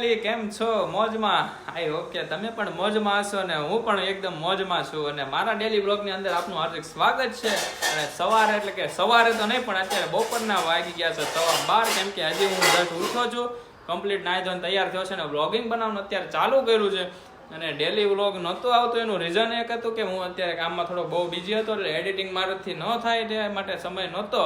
Family કેમ છો? મોજમાં? I hope કે તમે પણ મોજમાં હશો ને હું પણ એકદમ મોજમાં છું અને મારા ડેલી બ્લોગની અંદર આપનું હાર્દિક સ્વાગત છે. અને સવારે એટલે કે સવારે તો નહીં પણ અત્યારે બપોરના વાગી ગયા છે 12:15 કેમ કે હજી હું જસ્ટ ઉઠો છું, કમ્પ્લીટ નાહી ધોઈને તૈયાર થયો છે ને બ્લોગિંગ બનાવવાનું અત્યારે ચાલુ કર્યું છે. અને ડેલી વ્લોગ નહોતો આવતો એનું રીઝન એક હતું કે હું અત્યારે કામમાં થોડો બહુ બિઝી હતો એટલે એડિટિંગ મારાથી ન થાય તે માટે સમય નહોતો.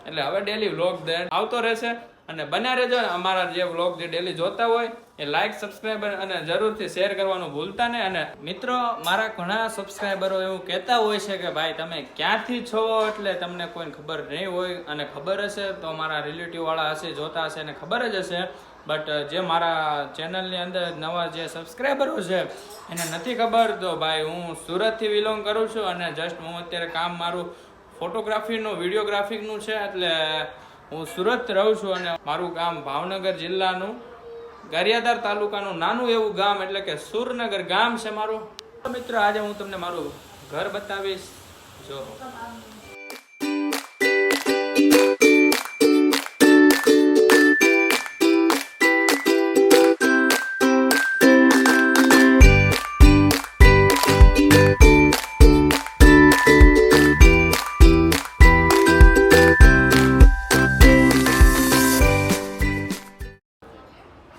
એટલે હવે ડેલી વ્લોગ આવતો રહેશે અને બન્યા રહેજો. અમારા જે વ્લોગ જે ડેલી જોતા હોય એ લાઈક સબસ્ક્રાઈબર અને જરૂરથી શેર કરવાનું ભૂલતા નહીં. અને મિત્રો મારા ઘણા સબસ્ક્રાઈબરો એવું કહેતા હોય છે કે ભાઈ તમે ક્યાંથી છો, એટલે તમને કોઈને ખબર નહીં હોય અને ખબર હશે તો મારા રિલેટિવ વાળા હશે, જોતા હશે અને ખબર જ હશે. બટ જે મારા ચેનલની અંદર નવા જે સબસ્ક્રાઈબરો છે એને નથી ખબર તો ભાઈ હું સુરતથી બિલોંગ કરું છું અને જસ્ટ હું અત્યારે કામ મારું ફોટોગ્રાફીનું વિડીયોગ્રાફીનું છે એટલે હું સુરત રહું છું. અને મારું ગામ ભાવનગર જિલ્લાનું ગારિયાધાર તાલુકાનું નાનું એવું ગામ એટલે કે સુરનગર ગામ છે મારું. મિત્રો આજે હું તમને મારું ઘર બતાવીશ. જો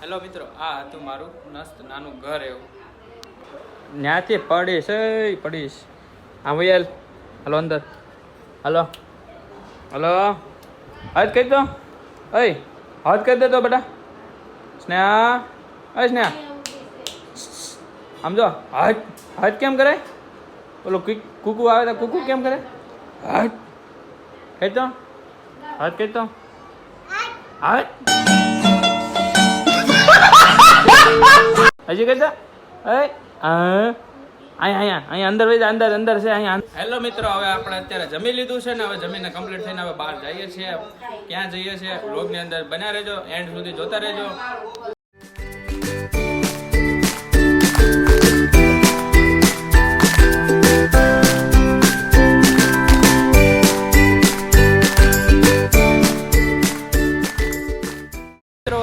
હેલો મિત્રો, આ હતું મારું મસ્ત નાનું ઘર એવું. ત્યાંથી પડીશ હા ભૈયાલ. હલો અંદર, હલો હલો હજ કહી દો. અય હજ કહી દે તો બેટા. સ્નેહા, અય સ્નેહા સમજો હજ હજ કેમ કરે? ઓલો કુકુ આવે તો કુકુ કેમ કરે? હજ કહી દો, હજ કહી દો, હજ હજી કહેતા અહીંયા અંદર વઈ અંદર અંદર છે અહીંયા. હેલો મિત્રો, હવે આપણે અત્યારે જમી લીધું છે ને હવે જમીને કમ્પ્લીટ થઈને હવે બહાર જઈએ છીએ. ક્યાં જઈએ છીએ વ્લોગની અંદર બન્યા રહેજો, એન્ડ સુધી જોતા રહેજો.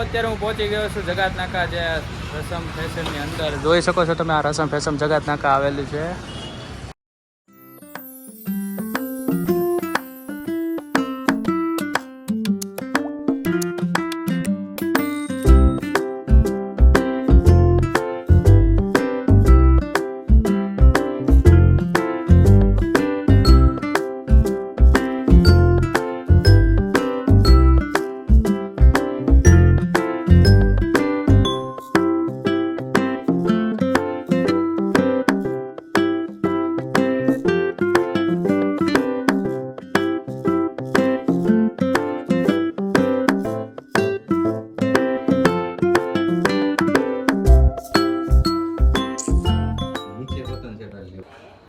અત્યારે હું પહોંચી ગયો છું જગાત નાકા જે રસમ ફેશનની અંદર. જોઈ શકો છો તમે આ રસમ ફેશન જગાત નાકા આવેલી છે.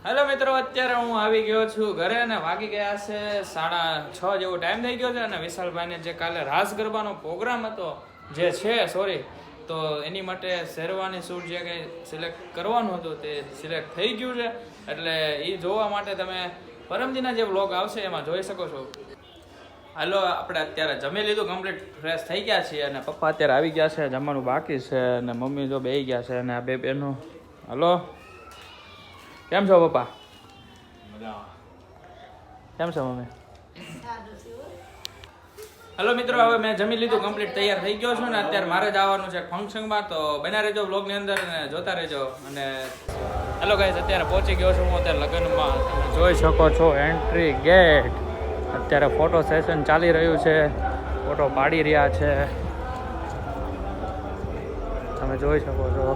હેલો મિત્રો, અત્યારે હું આવી ગયો છું ઘરે અને વાગી ગયા છે 6:30 જેવો ટાઈમ થઈ ગયો છે. અને વિશાલભાઈને જે કાલે રાસ ગરબાનો પ્રોગ્રામ હતો જે છે તો એની માટે શેરવાની સૂટ જે કંઈ સિલેક્ટ કરવાનું હતું તે સિલેક્ટ થઈ ગયું છે. એટલે એ જોવા માટે તમે પરમદીના જે વ્લોગ આવશે એમાં જોઈ શકો છો. હાલો, આપણે અત્યારે જમી લીધું, કમ્પ્લીટ ફ્રેશ થઈ ગયા છીએ અને પપ્પા અત્યારે આવી ગયા છે, જમવાનું બાકી છે અને મમ્મી જો બેસી ગયા છે અને આ બે બહેનો. હલો, કેમ છો પપ્પા? કેમ છો મમ્મી? હલો મિત્રો, હવે મેં જમી લીધું, કમ્પ્લીટ તૈયાર થઈ ગયો છું ને અત્યારે મારે જ આવવાનું છે ફંક્શનમાં. તો બન્યા રહેજો બ્લોગની અંદર અને જોતા રહેજો. અને હેલો ગાઈસ, અત્યારે પહોંચી ગયો છું હું અત્યારે લગ્નમાં. તમે જોઈ શકો છો એન્ટ્રી ગેટ. અત્યારે ફોટો સેશન ચાલી રહ્યું છે, ફોટો પાડી રહ્યા છે, તમે જોઈ શકો છો.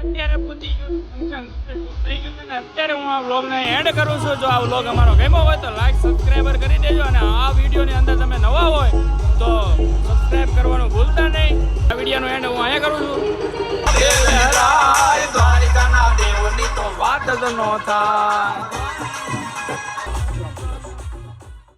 અત્યારે પૂછી ગયું ફંક્શન થઈ ગયું છે ને અત્યારે હું આ વ્લોગને એન્ડ કરું છું. જો આ વ્લોગ અમારો ગમ્યો હોય તો લાઈક સબસ્ક્રાઈબર કરી દેજો અને આ વિડીયોની અંદર તમે નવા હોય તો સબસ્ક્રાઈબ કરવાનું ભૂલતા નહીં. આ વિડીયોનો એન્ડ હું અહીંયા કરું છું. દ્વારિકાના દેવની તો વાત જ ન થાય.